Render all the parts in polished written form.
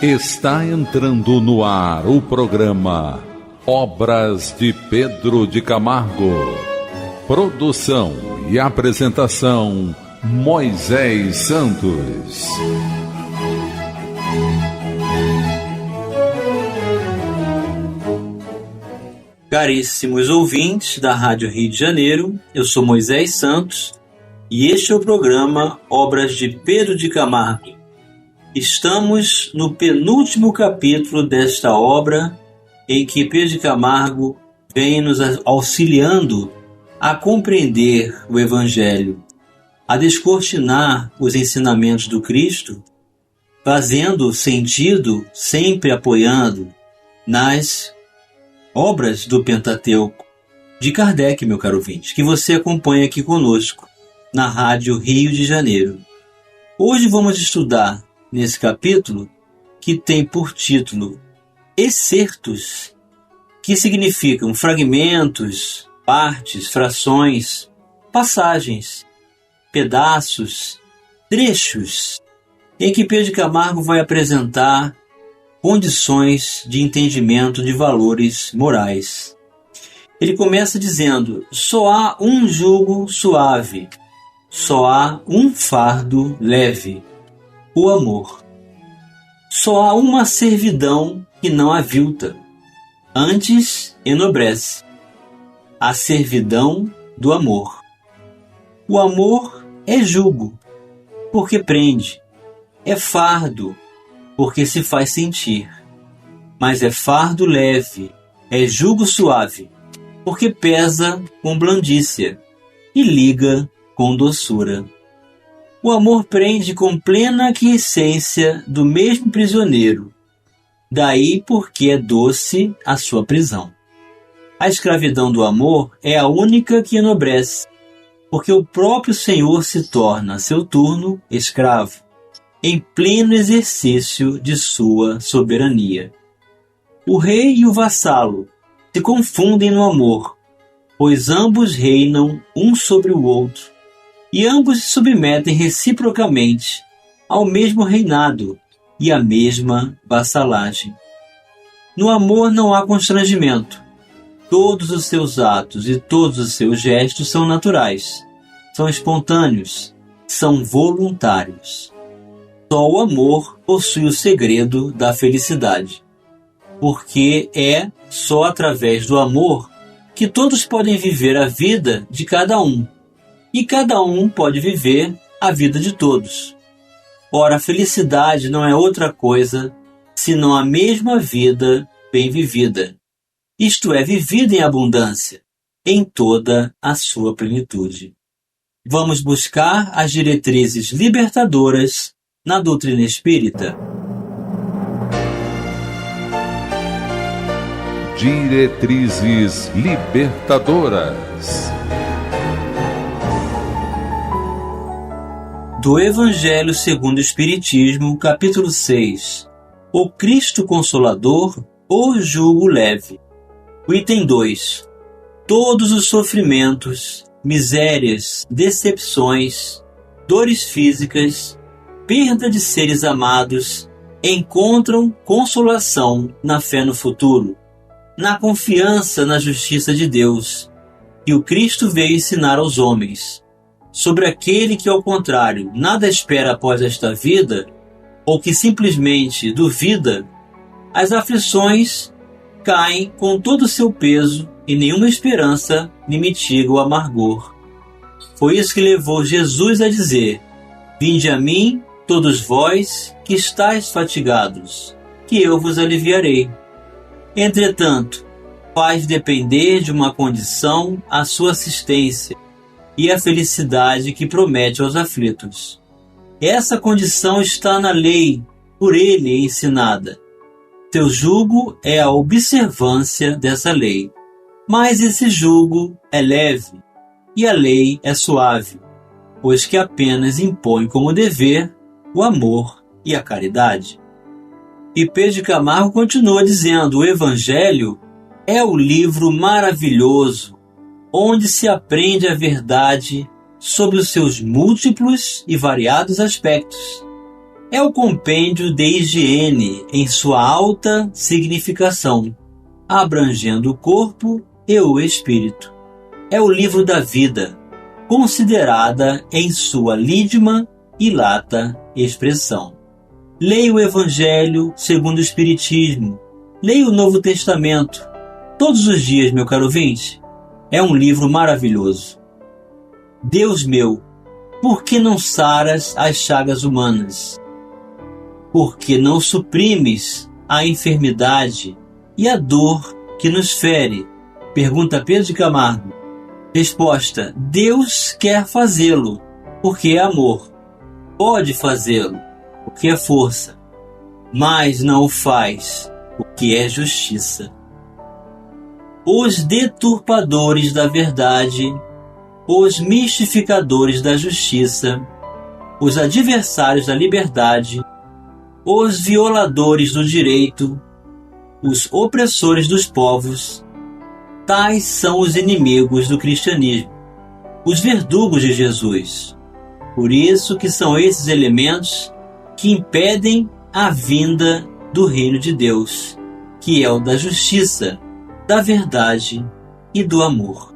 Está entrando no ar o programa Obras de Pedro de Camargo. Produção e apresentação Moisés Santos. Caríssimos ouvintes da Rádio Rio de Janeiro, eu sou Moisés Santos e este é o programa Obras de Pedro de Camargo. Estamos no penúltimo capítulo desta obra em que Pedro de Camargo vem nos auxiliando a compreender o Evangelho, a descortinar os ensinamentos do Cristo, fazendo sentido, sempre apoiando nas obras do Pentateuco de Kardec, meu caro ouvinte, que você acompanha aqui conosco na Rádio Rio de Janeiro. Hoje vamos estudar nesse capítulo que tem por título excertos, que significam fragmentos, partes, frações, passagens, pedaços, trechos, em que Pedro de Camargo vai apresentar condições de entendimento de valores morais. Ele começa dizendo: só há um jugo suave, só há um fardo leve, o amor. Só há uma servidão que não avilta, antes enobrece, a servidão do amor. O amor é jugo, porque prende, é fardo, porque se faz sentir, mas é fardo leve, é jugo suave, porque pesa com blandícia e liga com doçura. O amor prende com plena aquiescência do mesmo prisioneiro, daí porque é doce a sua prisão. A escravidão do amor é a única que enobrece, porque o próprio Senhor se torna, a seu turno, escravo, em pleno exercício de sua soberania. O rei e o vassalo se confundem no amor, pois ambos reinam um sobre o outro, e ambos se submetem reciprocamente ao mesmo reinado e à mesma vassalagem. No amor não há constrangimento. Todos os seus atos e todos os seus gestos são naturais, são espontâneos, são voluntários. Só o amor possui o segredo da felicidade, porque é só através do amor que todos podem viver a vida de cada um, e cada um pode viver a vida de todos. Ora, a felicidade não é outra coisa senão a mesma vida bem vivida, isto é, vivida em abundância, em toda a sua plenitude. Vamos buscar as diretrizes libertadoras na doutrina espírita. Diretrizes libertadoras do Evangelho segundo o Espiritismo, capítulo 6. O Cristo Consolador, o jugo leve. O item 2. Todos os sofrimentos, misérias, decepções, dores físicas, perda de seres amados, encontram consolação na fé no futuro, na confiança na justiça de Deus, que o Cristo veio ensinar aos homens. Sobre aquele que, ao contrário, nada espera após esta vida, ou que simplesmente duvida, as aflições caem com todo o seu peso e nenhuma esperança lhe mitiga o amargor. Foi isso que levou Jesus a dizer: vinde a mim, todos vós que estáis fatigados, que eu vos aliviarei. Entretanto, faz depender de uma condição a sua assistência e a felicidade que promete aos aflitos. Essa condição está na lei, por ele ensinada. Seu jugo é a observância dessa lei, mas esse jugo é leve e a lei é suave, pois que apenas impõe como dever o amor e a caridade. E Pedro de Camargo continua dizendo: o Evangelho é o livro maravilhoso onde se aprende a verdade sobre os seus múltiplos e variados aspectos. É o compêndio de higiene em sua alta significação, abrangendo o corpo e o espírito. É o livro da vida, considerada em sua lídima e lata expressão. Leia o Evangelho segundo o Espiritismo, leia o Novo Testamento, todos os dias, meu caro ouvinte. É um livro maravilhoso. Deus meu, por que não saras as chagas humanas? Por que não suprimes a enfermidade e a dor que nos fere? Pergunta Pedro de Camargo. Resposta: Deus quer fazê-lo, porque é amor. Pode fazê-lo, porque é força. Mas não o faz, porque é justiça. Os deturpadores da verdade, os mistificadores da justiça, os adversários da liberdade, os violadores do direito, os opressores dos povos, tais são os inimigos do cristianismo, os verdugos de Jesus. Por isso que são esses elementos que impedem a vinda do reino de Deus, que é o da justiça, da verdade e do amor.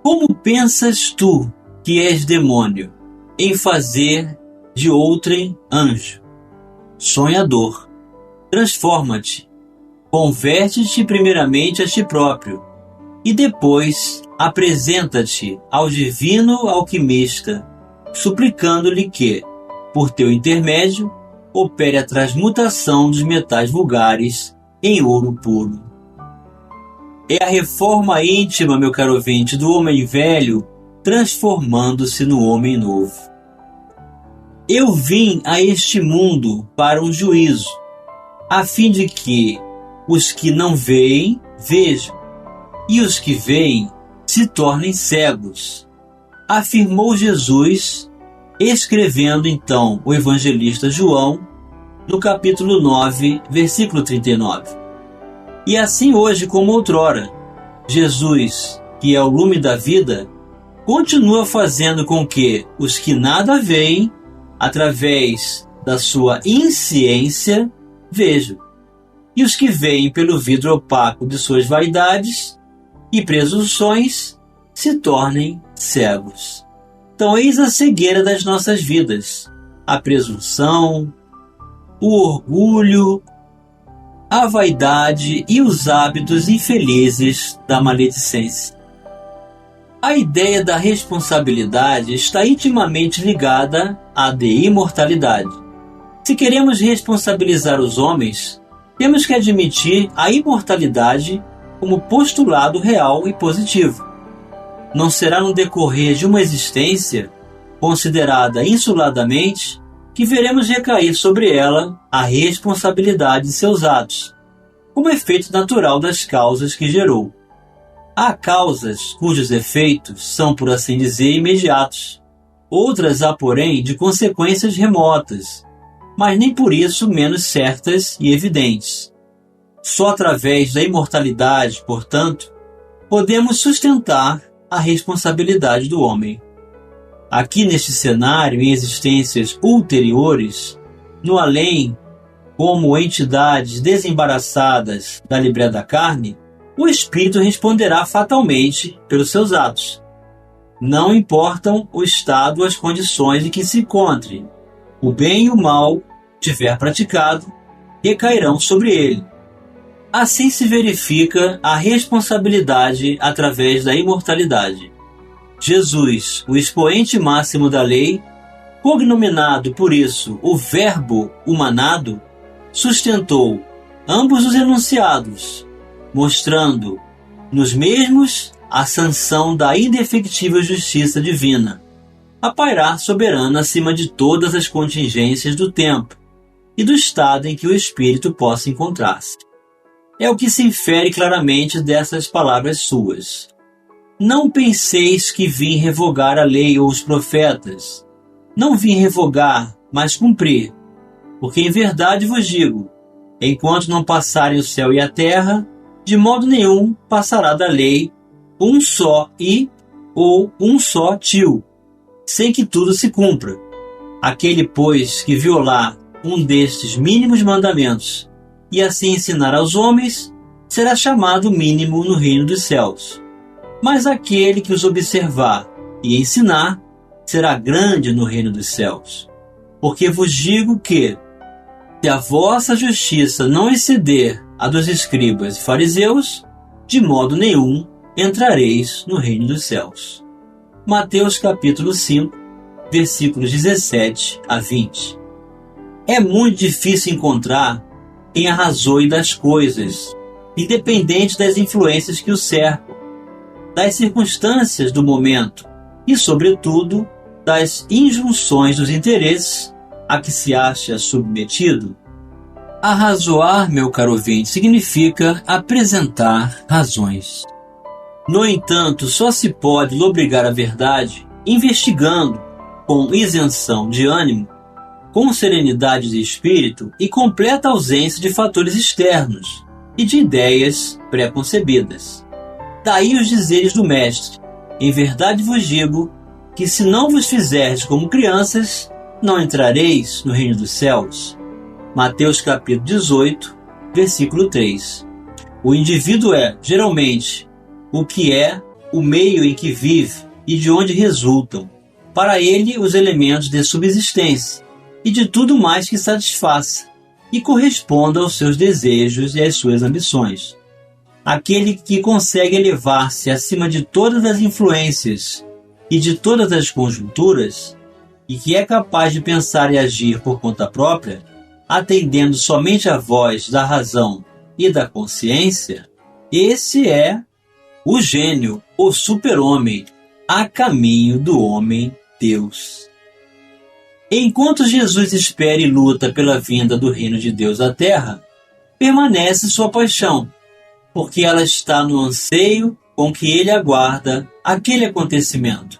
Como pensas tu, que és demônio, em fazer de outrem anjo? Sonhador, transforma-te, converte-te primeiramente a ti próprio, e depois apresenta-te ao divino alquimista, suplicando-lhe que, por teu intermédio, opere a transmutação dos metais vulgares em ouro puro. É a reforma íntima, meu caro ouvinte, do homem velho transformando-se no homem novo. Eu vim a este mundo para um juízo, a fim de que os que não veem, vejam, e os que veem se tornem cegos, afirmou Jesus, escrevendo então o evangelista João, no capítulo 9, versículo 39. E assim hoje como outrora, Jesus, que é o lume da vida, continua fazendo com que os que nada veem, através da sua insciência, vejam, e os que veem pelo vidro opaco de suas vaidades e presunções se tornem cegos. Então eis a cegueira das nossas vidas, a presunção, o orgulho, a vaidade e os hábitos infelizes da maledicência. A ideia da responsabilidade está intimamente ligada à de imortalidade. Se queremos responsabilizar os homens, temos que admitir a imortalidade como postulado real e positivo. Não será no decorrer de uma existência, considerada insuladamente, que veremos recair sobre ela a responsabilidade de seus atos, como efeito natural das causas que gerou. Há causas cujos efeitos são, por assim dizer, imediatos. Outras há, porém, de consequências remotas, mas nem por isso menos certas e evidentes. Só através da imortalidade, portanto, podemos sustentar a responsabilidade do homem. Aqui neste cenário, em existências ulteriores, no além, como entidades desembaraçadas da libreza da carne, o espírito responderá fatalmente pelos seus atos. Não importam o estado ou as condições em que se encontre, o bem e o mal tiver praticado, recairão sobre ele. Assim se verifica a responsabilidade através da imortalidade. Jesus, o expoente máximo da lei, cognominado por isso o Verbo humanado, sustentou ambos os enunciados, mostrando nos mesmos a sanção da indefectível justiça divina, a pairar soberana acima de todas as contingências do tempo e do estado em que o espírito possa encontrar-se. É o que se infere claramente dessas palavras suas. Não penseis que vim revogar a lei ou os profetas. Não vim revogar, mas cumprir. Porque em verdade vos digo, enquanto não passarem o céu e a terra, de modo nenhum passará da lei um só i ou um só tio, sem que tudo se cumpra. Aquele, pois, que violar um destes mínimos mandamentos e assim ensinar aos homens, será chamado mínimo no reino dos céus. Mas aquele que os observar e ensinar, será grande no reino dos céus. Porque vos digo que, se a vossa justiça não exceder a dos escribas e fariseus, de modo nenhum entrareis no reino dos céus. Mateus capítulo 5, versículos 17 a 20. É muito difícil encontrar quem arrazoe das coisas, independente das influências que o cercam, das circunstâncias do momento e, sobretudo, das injunções dos interesses a que se acha submetido. Arrazoar, meu caro ouvinte, significa apresentar razões. No entanto, só se pode lobrigar a verdade investigando com isenção de ânimo, com serenidade de espírito e completa ausência de fatores externos e de ideias pré-concebidas. Daí os dizeres do Mestre: em verdade vos digo que se não vos fizerdes como crianças, não entrareis no reino dos céus. Mateus capítulo 18, versículo 3. O indivíduo é, geralmente, o que é, o meio em que vive e de onde resultam, para ele, os elementos de subsistência e de tudo mais que satisfaça e corresponda aos seus desejos e às suas ambições. Aquele que consegue elevar-se acima de todas as influências e de todas as conjunturas, e que é capaz de pensar e agir por conta própria, atendendo somente à voz da razão e da consciência, esse é o gênio, o super-homem, a caminho do homem-Deus. Enquanto Jesus espera e luta pela vinda do reino de Deus à Terra, permanece sua paixão, porque ela está no anseio com que ele aguarda aquele acontecimento,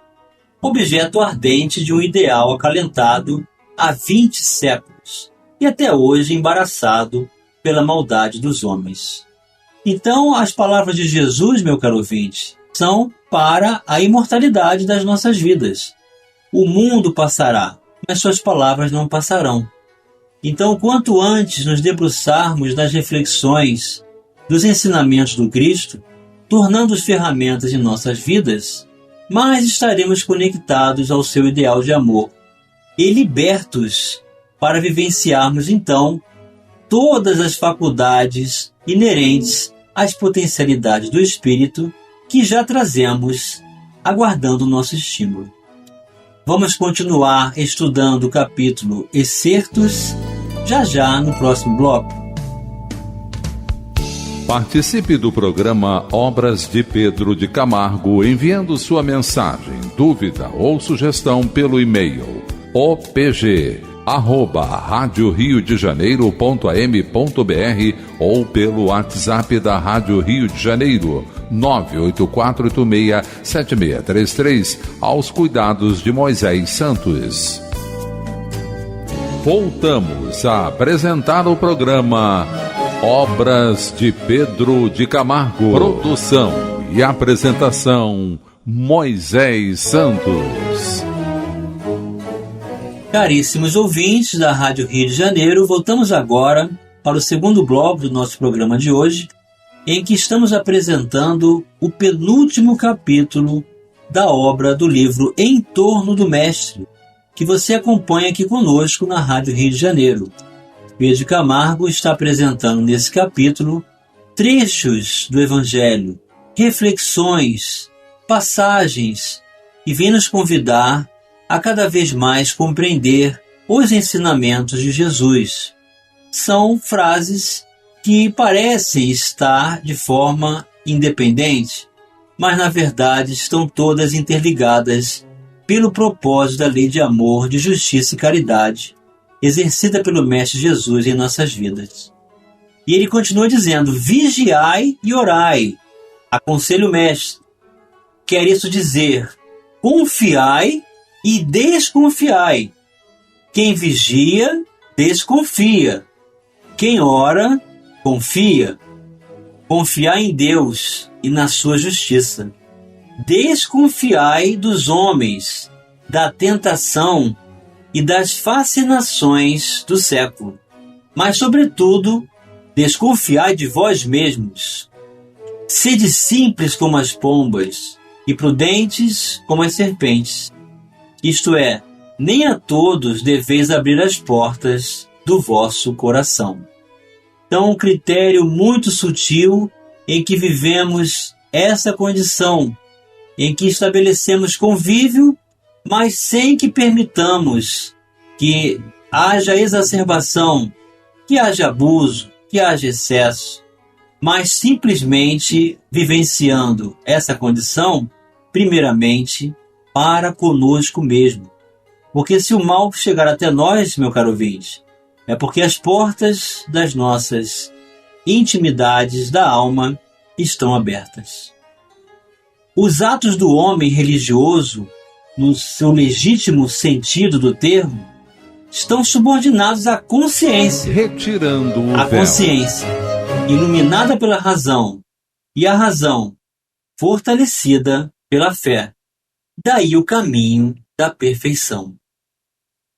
objeto ardente de um ideal acalentado há 20 séculos e até hoje embaraçado pela maldade dos homens. Então, as palavras de Jesus, meu caro ouvinte, são para a imortalidade das nossas vidas. O mundo passará, mas suas palavras não passarão. Então, quanto antes nos debruçarmos nas reflexões dos ensinamentos do Cristo, tornando-os ferramentas de nossas vidas, mais estaremos conectados ao seu ideal de amor e libertos para vivenciarmos, então, todas as faculdades inerentes às potencialidades do Espírito que já trazemos, aguardando o nosso estímulo. Vamos continuar estudando o capítulo Excertos já no próximo bloco. Participe do programa Obras de Pedro de Camargo enviando sua mensagem, dúvida ou sugestão pelo e-mail opg@radioriodejaneiro.am.br ou pelo WhatsApp da Rádio Rio de Janeiro 984867633 aos cuidados de Moisés Santos. Voltamos a apresentar o programa Obras de Pedro de Camargo. Produção e apresentação Moisés Santos. Caríssimos ouvintes da Rádio Rio de Janeiro, voltamos agora para o segundo bloco do nosso programa de hoje, em que estamos apresentando o penúltimo capítulo da obra do livro Em Torno do Mestre, que você acompanha aqui conosco na Rádio Rio de Janeiro. Pedro de Camargo está apresentando nesse capítulo trechos do Evangelho, reflexões, passagens, e vem nos convidar a cada vez mais compreender os ensinamentos de Jesus. São frases que parecem estar de forma independente, mas na verdade estão todas interligadas pelo propósito da lei de amor, de justiça e caridade, exercida pelo Mestre Jesus em nossas vidas. E ele continua dizendo: vigiai e orai. Aconselho o Mestre. Quer isso dizer, confiai e desconfiai. Quem vigia, desconfia. Quem ora, confia. Confiai em Deus e na sua justiça. Desconfiai dos homens, da tentação e das fascinações do século. Mas, sobretudo, desconfiai de vós mesmos. Sede simples como as pombas e prudentes como as serpentes. Isto é, nem a todos deveis abrir as portas do vosso coração. Então, um critério muito sutil em que vivemos essa condição, em que estabelecemos convívio, mas sem que permitamos que haja exacerbação, que haja abuso, que haja excesso, mas simplesmente vivenciando essa condição, primeiramente, para conosco mesmo. Porque se o mal chegar até nós, meu caro ouvinte, é porque as portas das nossas intimidades da alma estão abertas. Os atos do homem religioso, no seu legítimo sentido do termo, estão subordinados à consciência. Retirando o A véu. consciência, iluminada pela razão, e a razão, fortalecida pela fé. Daí o caminho da perfeição.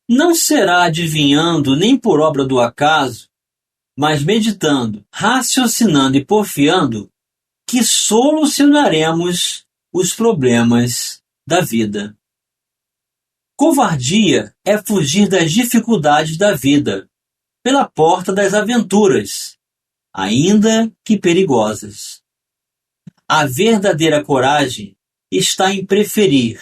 Não será adivinhando nem por obra do acaso, mas meditando, raciocinando e porfiando, que solucionaremos os problemas da vida. Covardia é fugir das dificuldades da vida, pela porta das aventuras, ainda que perigosas. A verdadeira coragem está em preferir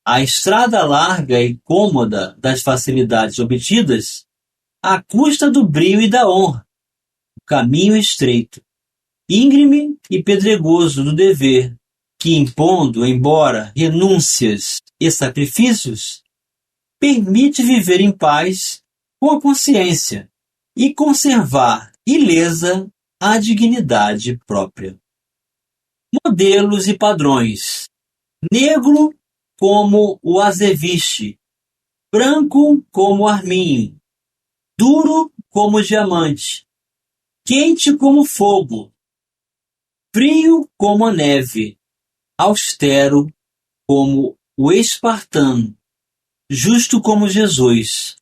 a estrada larga e cômoda das facilidades obtidas à custa do brio e da honra, o caminho estreito, íngreme e pedregoso do dever, que impondo, embora renúncias e sacrifícios, permite viver em paz com a consciência e conservar ilesa a dignidade própria. Modelos e padrões. Negro como o azeviche, branco como o arminho, duro como o diamante, quente como fogo, frio como a neve, austero como o espartano, justo como Jesus,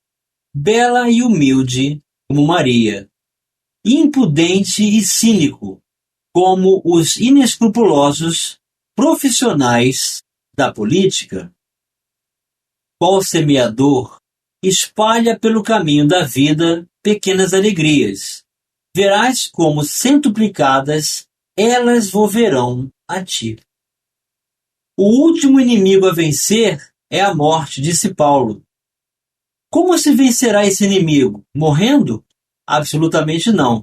bela e humilde como Maria, impudente e cínico como os inescrupulosos profissionais da política. Qual semeador espalha pelo caminho da vida pequenas alegrias. Verás como centuplicadas elas volverão a ti. O último inimigo a vencer é a morte, disse Paulo. Como se vencerá esse inimigo? Morrendo? Absolutamente não.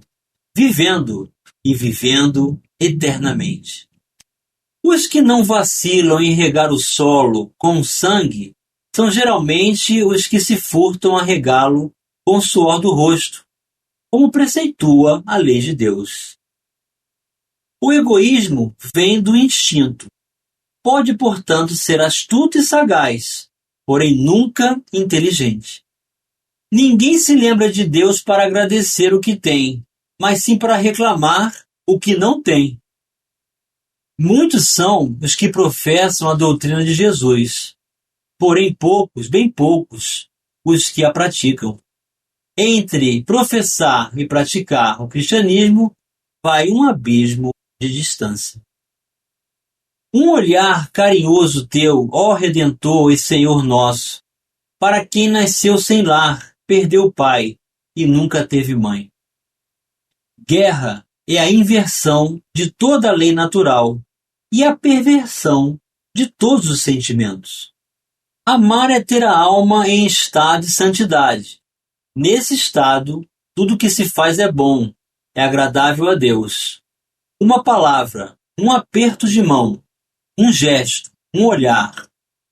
Vivendo, e vivendo eternamente. Os que não vacilam em regar o solo com sangue são geralmente os que se furtam a regá-lo com o suor do rosto, como preceitua a lei de Deus. O egoísmo vem do instinto. Pode, portanto, ser astuto e sagaz, porém nunca inteligente. Ninguém se lembra de Deus para agradecer o que tem, mas sim para reclamar o que não tem. Muitos são os que professam a doutrina de Jesus, porém poucos, bem poucos, os que a praticam. Entre professar e praticar o cristianismo vai um abismo de distância. Um olhar carinhoso teu, ó Redentor e Senhor nosso, para quem nasceu sem lar, perdeu o pai e nunca teve mãe. Guerra é a inversão de toda a lei natural e a perversão de todos os sentimentos. Amar é ter a alma em estado de santidade. Nesse estado, tudo que se faz é bom, é agradável a Deus. Uma palavra, um aperto de mão, um gesto, um olhar,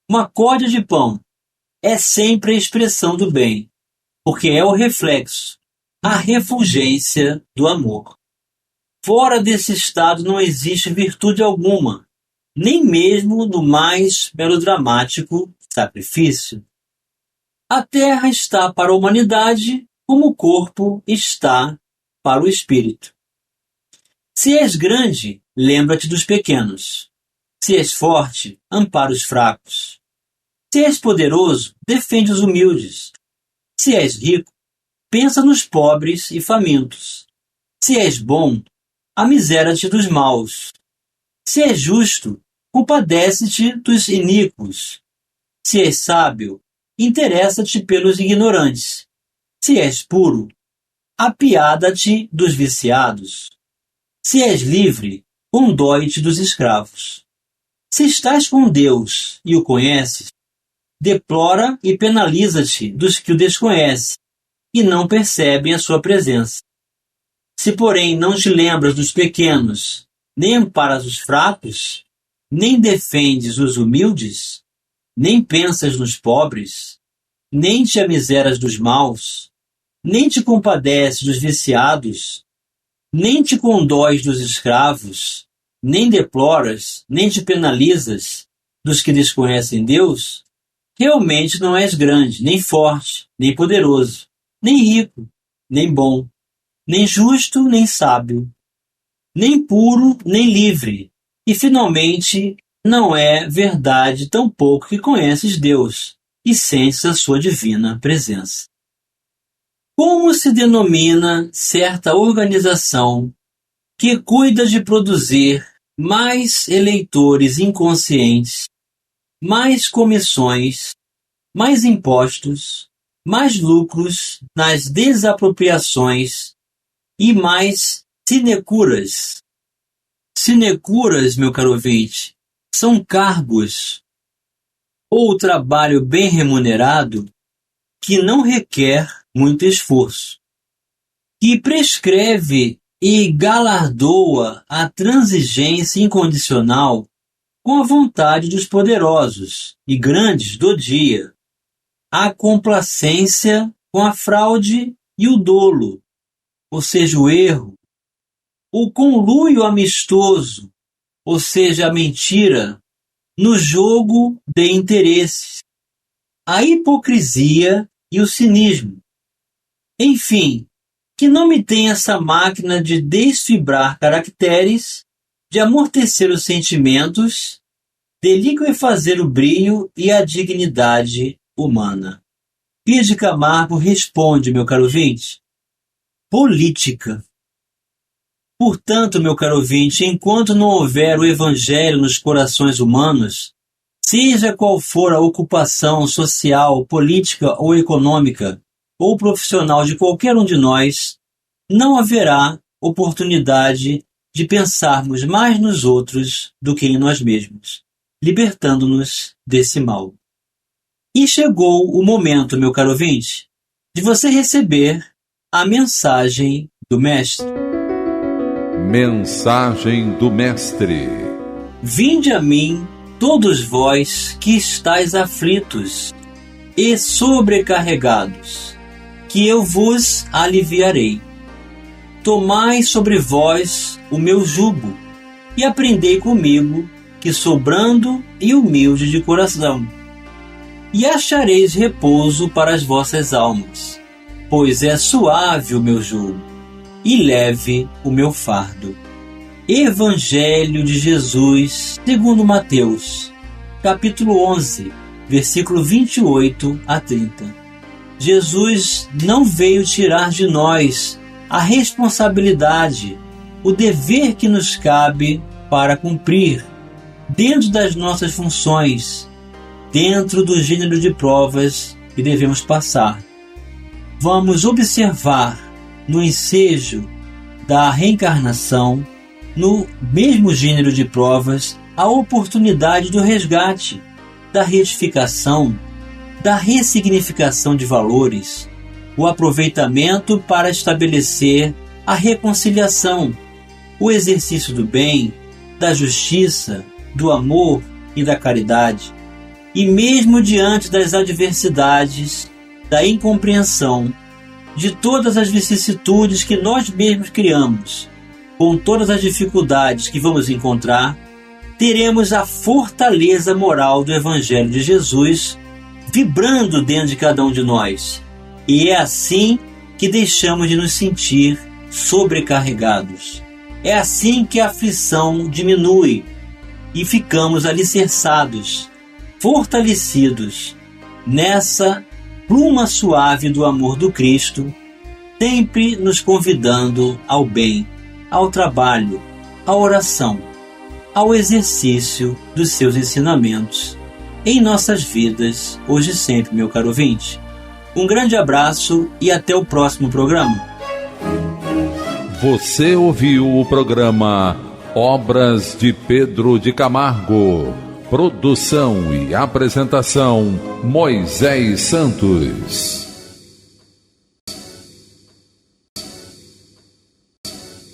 uma corda de pão, é sempre a expressão do bem, porque é o reflexo, a refulgência do amor. Fora desse estado não existe virtude alguma, nem mesmo no mais melodramático sacrifício. A terra está para a humanidade como o corpo está para o espírito. Se és grande, lembra-te dos pequenos. Se és forte, ampara os fracos. Se és poderoso, defende os humildes. Se és rico, pensa nos pobres e famintos. Se és bom, amisera-te dos maus. Se és justo, compadece-te dos iníquos. Se és sábio, interessa-te pelos ignorantes. Se és puro, apiada-te dos viciados. Se és livre, condói-te dos escravos. Se estás com Deus e o conheces, deplora e penaliza-te dos que o desconhecem e não percebem a sua presença. Se, porém, não te lembras dos pequenos, nem amparas os fracos, nem defendes os humildes, nem pensas nos pobres, nem te amiseras dos maus, nem te compadeces dos viciados, nem te condóis dos escravos, nem deploras, nem te penalizas dos que desconhecem Deus, realmente não és grande, nem forte, nem poderoso, nem rico, nem bom, nem justo, nem sábio, nem puro, nem livre, e finalmente não é verdade tampouco que conheces Deus e sentes a sua divina presença. Como se denomina certa organização que cuida de produzir mais eleitores inconscientes, mais comissões, mais impostos, mais lucros nas desapropriações e mais sinecuras? Sinecuras, meu caro ouvinte, são cargos ou trabalho bem remunerado que não requer muito esforço, que prescreve e galardoa a transigência incondicional com a vontade dos poderosos e grandes do dia, a complacência com a fraude e o dolo, ou seja, o erro, o conluio amistoso, ou seja, a mentira, no jogo de interesses, a hipocrisia e o cinismo. Enfim, que não me tem essa máquina de desfibrar caracteres, de amortecer os sentimentos, de liquefazer o brilho e a dignidade humana. Pia de Camargo responde, meu caro ouvinte, política. Portanto, meu caro ouvinte, enquanto não houver o evangelho nos corações humanos, seja qual for a ocupação social, política ou econômica, ou profissional de qualquer um de nós, não haverá oportunidade de pensarmos mais nos outros do que em nós mesmos, libertando-nos desse mal. E chegou o momento, meu caro ouvinte, de você receber a mensagem do Mestre. Mensagem do Mestre. Vinde a mim, todos vós que estáis aflitos e sobrecarregados, que eu vos aliviarei. Tomai sobre vós o meu jugo e aprendei comigo, que sou brando e humilde de coração, e achareis repouso para as vossas almas, pois é suave o meu jugo e leve o meu fardo. Evangelho de Jesus segundo Mateus, capítulo 11, versículo 28 a 30. Jesus não veio tirar de nós a responsabilidade, o dever que nos cabe para cumprir, dentro das nossas funções, dentro do gênero de provas que devemos passar. Vamos observar no ensejo da reencarnação, no mesmo gênero de provas, a oportunidade do resgate, da retificação, da ressignificação de valores, o aproveitamento para estabelecer a reconciliação, o exercício do bem, da justiça, do amor e da caridade. E mesmo diante das adversidades, da incompreensão, de todas as vicissitudes que nós mesmos criamos, com todas as dificuldades que vamos encontrar, teremos a fortaleza moral do Evangelho de Jesus vibrando dentro de cada um de nós. E é assim que deixamos de nos sentir sobrecarregados. É assim que a aflição diminui e ficamos alicerçados fortalecidos nessa pluma suave do amor do Cristo, sempre nos convidando ao bem, ao trabalho, à oração, ao exercício dos seus ensinamentos em nossas vidas, hoje e sempre, meu caro ouvinte. Um grande abraço e até o próximo programa. Você ouviu o programa Obras de Pedro de Camargo. Produção e apresentação Moisés Santos.